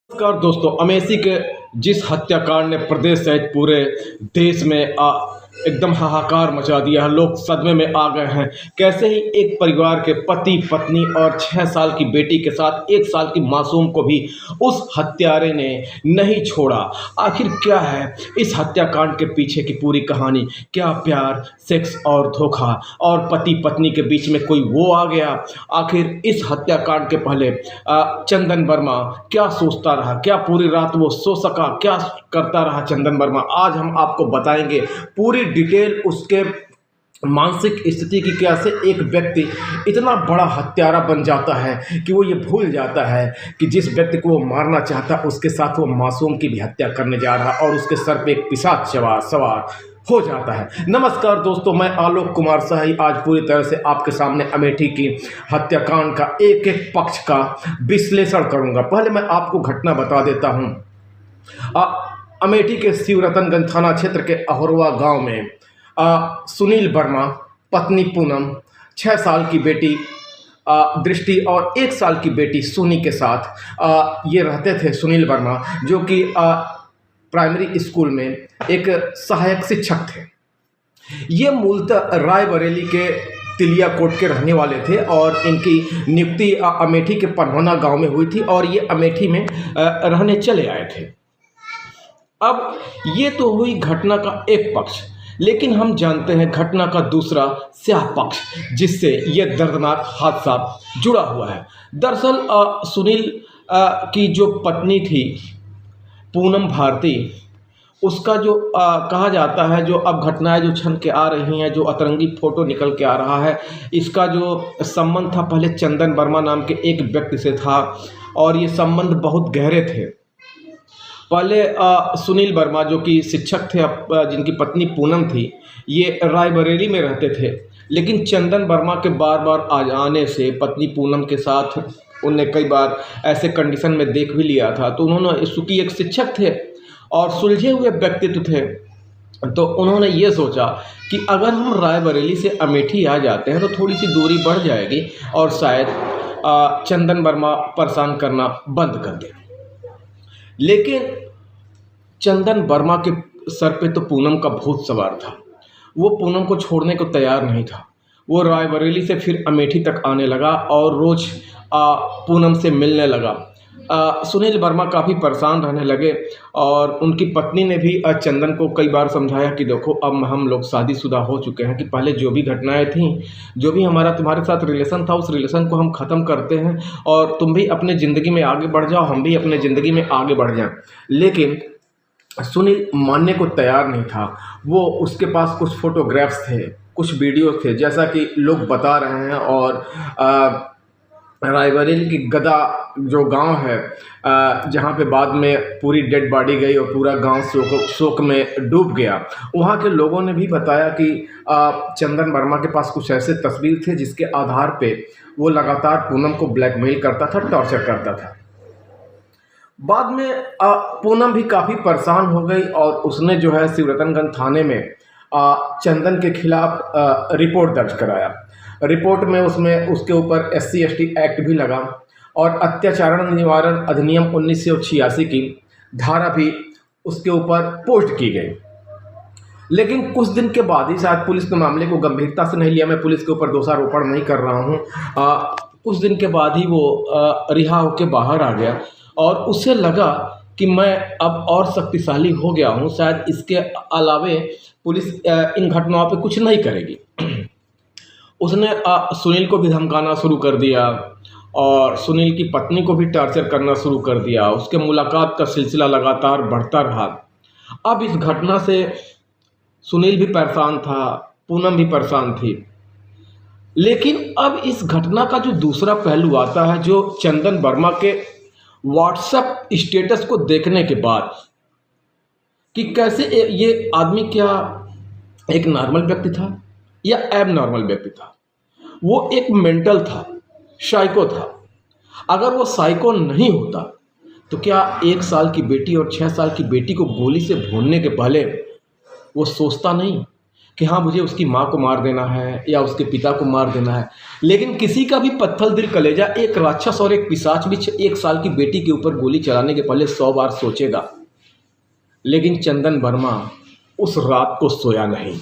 नमस्कार दोस्तों, अमेठी के जिस हत्याकांड ने प्रदेश सहित पूरे देश में एकदम हाहाकार मचा दिया है। लोग सदमे में आ गए हैं। कैसे ही एक परिवार के पति पत्नी और 6 साल की बेटी के साथ 1 साल की मासूम को भी उस हत्यारे ने नहीं छोड़ा। आखिर क्या है इस हत्याकांड के पीछे की पूरी कहानी? क्या प्यार, सेक्स और धोखा और पति पत्नी के बीच में कोई वो आ गया? आखिर इस हत्याकांड के पहले चंदन वर्मा क्या सोचता रहा? क्या पूरी रात वो सो सका? क्या करता रहा चंदन वर्मा? आज हम आपको बताएंगे पूरी डिटेल उसके मानसिक स्थिति की। कैसे एक व्यक्ति इतना बड़ा हत्यारा बन जाता है कि वो ये भूल जाता है कि जिस व्यक्ति को वो मारना चाहता उसके साथ वो मासूम की भी हत्या करने जा रहा और उसके सर पे एक पिशाच सवार हो जाता है। नमस्कार दोस्तों, मैं आलोक कुमार शाही आज पूरी तरह से आपके सामने अमेठी की हत्याकांड का एक एक पक्ष का विश्लेषण करूंगा। पहले मैं आपको घटना बता देता हूं। अमेठी के शिवरतनगंज थाना क्षेत्र के अहरवा गांव में सुनील वर्मा, पत्नी पूनम, 6 साल की बेटी दृष्टि और 1 साल की बेटी सोनी के साथ ये रहते थे। सुनील वर्मा जो कि प्राइमरी स्कूल में एक सहायक शिक्षक थे। ये मूलतः रायबरेली के तिलिया कोट के रहने वाले थे और इनकी नियुक्ति अमेठी के पनहोना गांव में हुई थी और ये अमेठी में रहने चले आए थे। अब ये तो हुई घटना का एक पक्ष, लेकिन हम जानते हैं घटना का दूसरा स्याह पक्ष जिससे यह दर्दनाक हादसा जुड़ा हुआ है। दरअसल सुनील की जो पत्नी थी पूनम भारती, उसका जो कहा जाता है, जो अब घटनाएं जो छन के आ रही हैं, जो अतरंगी फोटो निकल के आ रहा है, इसका जो संबंध था पहले चंदन वर्मा नाम के एक व्यक्ति से था और ये संबंध बहुत गहरे थे। पहले सुनील वर्मा जो कि शिक्षक थे, जिनकी पत्नी पूनम थी, ये रायबरेली में रहते थे। लेकिन चंदन वर्मा के बार बार आ जाने से पत्नी पूनम के साथ उनने कई बार ऐसे कंडीशन में देख भी लिया था। तो उन्होंने, चूँकि एक शिक्षक थे और सुलझे हुए व्यक्तित्व थे, तो उन्होंने ये सोचा कि अगर हम रायबरेली से अमेठी आ जाते हैं तो थोड़ी सी दूरी बढ़ जाएगी और शायद चंदन वर्मा परेशान करना बंद कर दे। लेकिन चंदन वर्मा के सर पे तो पूनम का भूत सवार था। वो पूनम को छोड़ने को तैयार नहीं था। वो रायबरेली से फिर अमेठी तक आने लगा और रोज़ पूनम से मिलने लगा। सुनील वर्मा काफ़ी परेशान रहने लगे और उनकी पत्नी ने भी चंदन को कई बार समझाया कि देखो, अब हम लोग शादीशुदा हो चुके हैं, कि पहले जो भी घटनाएं थीं, जो भी हमारा तुम्हारे साथ रिलेशन था, उस रिलेशन को हम ख़त्म करते हैं और तुम भी अपने ज़िंदगी में आगे बढ़ जाओ, हम भी अपने ज़िंदगी में आगे बढ़ जाएं। लेकिन सुनील मानने को तैयार नहीं था। वो, उसके पास कुछ फोटोग्राफ्स थे, कुछ वीडियोस थे, जैसा कि लोग बता रहे हैं। और रायबरेली की गदा जो गांव है, जहां पे बाद में पूरी डेड बॉडी गई और पूरा गांव शोक में डूब गया, वहां के लोगों ने भी बताया कि चंदन वर्मा के पास कुछ ऐसे तस्वीर थे जिसके आधार पे वो लगातार पूनम को ब्लैकमेल करता था, टॉर्चर करता था। बाद में पूनम भी काफ़ी परेशान हो गई और उसने जो है शिवरतनगंज थाने में चंदन के खिलाफ रिपोर्ट दर्ज कराया। रिपोर्ट में उसमें उसके ऊपर SC/ST एक्ट भी लगा और अत्याचार निवारण अधिनियम 1986 की धारा भी उसके ऊपर पोस्ट की गई। लेकिन कुछ दिन के बाद ही, शायद पुलिस ने मामले को गंभीरता से नहीं लिया, मैं पुलिस के ऊपर दोषारोपण नहीं कर रहा हूँ, कुछ दिन के बाद ही वो रिहा होकर बाहर आ गया और उसे लगा कि मैं अब और शक्तिशाली हो गया हूँ, शायद इसके अलावे पुलिस इन घटनाओं पे कुछ नहीं करेगी। उसने सुनील को भी धमकाना शुरू कर दिया और सुनील की पत्नी को भी टॉर्चर करना शुरू कर दिया। उसके मुलाकात का सिलसिला लगातार बढ़ता रहा। अब इस घटना से सुनील भी परेशान था, पूनम भी परेशान थी। लेकिन अब इस घटना का जो दूसरा पहलू आता है, जो चंदन वर्मा के व्हाट्सएप स्टेटस को देखने के बाद, कि कैसे ये आदमी क्या एक नॉर्मल व्यक्ति था या एब नॉर्मल व्यक्ति था। वो एक मेंटल था, साइको था। अगर वो साइको नहीं होता तो क्या 1 साल की बेटी और 6 साल की बेटी को गोली से भूनने के पहले वो सोचता नहीं कि हाँ मुझे उसकी माँ को मार देना है या उसके पिता को मार देना है, लेकिन किसी का भी पत्थर दिल कलेजा एक राक्षस और एक पिशाच भी 1 साल की बेटी के ऊपर गोली चलाने के पहले 100 बार सोचेगा। लेकिन चंदन वर्मा उस रात को सोया नहीं,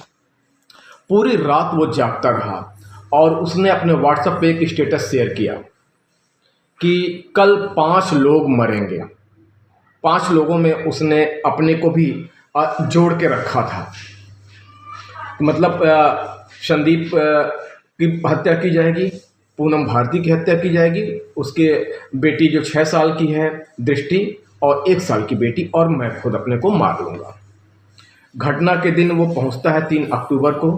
पूरी रात वो जागता रहा और उसने अपने व्हाट्सएप पे एक स्टेटस शेयर किया कि कल 5 लोग मरेंगे। 5 लोगों में उसने अपने को भी जोड़ के रखा था। मतलब संदीप की हत्या की जाएगी, पूनम भारती की हत्या की जाएगी, उसके बेटी जो 6 साल की है दृष्टि और 1 साल की बेटी, और मैं खुद अपने को मार लूँगा। घटना के दिन वो पहुंचता है 3 अक्टूबर को।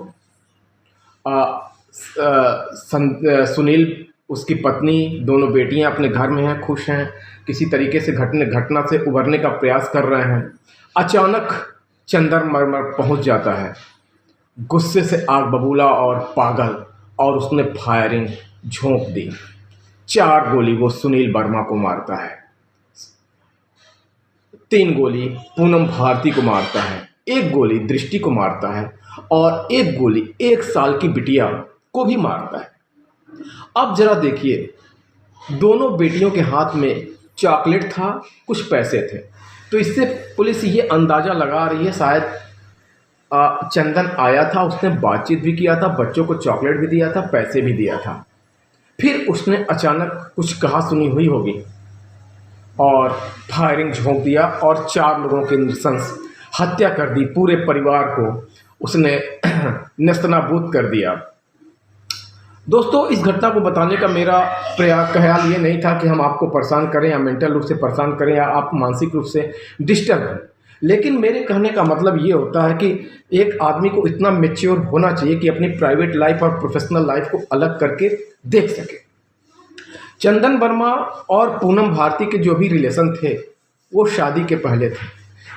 सुनील, उसकी पत्नी, दोनों बेटियां अपने घर में हैं, खुश हैं, किसी तरीके से घटना से उबरने का प्रयास कर रहे हैं। अचानक चंदन वर्मा पहुंच जाता है, गुस्से से आग बबूला और पागल, और उसने फायरिंग झोंक दी। 4 गोली वो सुनील वर्मा को मारता है, 3 गोली पूनम भारती को मारता है, 1 गोली दृष्टि को मारता है और 1 गोली 1 साल की बिटिया को भी मारता है। अब जरा देखिए, दोनों बेटियों के हाथ में चॉकलेट था, कुछ पैसे थे, तो इससे पुलिस ये अंदाज़ा लगा रही है शायद चंदन आया था, उसने बातचीत भी किया था, बच्चों को चॉकलेट भी दिया था, पैसे भी दिया था, फिर उसने अचानक कुछ कहा सुनी हुई होगी और फायरिंग झोंक दिया और 4 लोगों की नृशंस हत्या कर दी। पूरे परिवार को उसने नेस्तनाबूद कर दिया। दोस्तों, इस घटना को बताने का मेरा ख्याल ये नहीं था कि हम आपको परेशान करें या मेंटल रूप से परेशान करें या आप मानसिक रूप से डिस्टर्ब हैं, लेकिन मेरे कहने का मतलब ये होता है कि एक आदमी को इतना मैच्योर होना चाहिए कि अपनी प्राइवेट लाइफ और प्रोफेशनल लाइफ को अलग करके देख सके। चंदन वर्मा और पूनम भारती के जो भी रिलेशन थे वो शादी के पहले थे।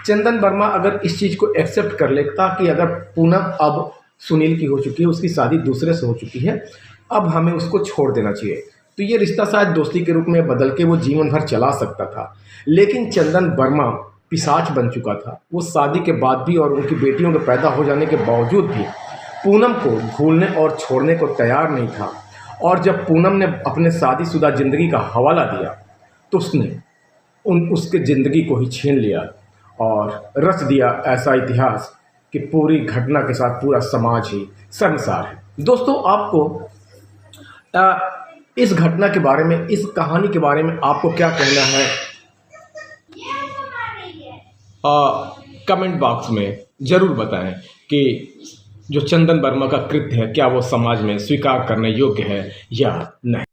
चंदन वर्मा अगर इस चीज़ को एक्सेप्ट कर लेता कि अगर पूनम अब सुनील की हो चुकी है, उसकी शादी दूसरे से हो चुकी है, अब हमें उसको छोड़ देना चाहिए, तो ये रिश्ता शायद दोस्ती के रूप में बदल के वो जीवन भर चला सकता था। लेकिन चंदन वर्मा पिशाच बन चुका था। वो शादी के बाद भी और उनकी बेटियों के पैदा हो जाने के बावजूद भी पूनम को भूलने और छोड़ने को तैयार नहीं था, और जब पूनम ने अपने शादीशुदा ज़िंदगी का हवाला दिया तो उसने उसके ज़िंदगी को ही छीन लिया और रच दिया ऐसा इतिहास कि पूरी घटना के साथ पूरा समाज ही शर्मसार है। दोस्तों, आपको इस घटना के बारे में, इस कहानी के बारे में आपको क्या कहना है, कमेंट बॉक्स में ज़रूर बताएं कि जो चंदन वर्मा का कृत्य है क्या वो समाज में स्वीकार करने योग्य है या नहीं।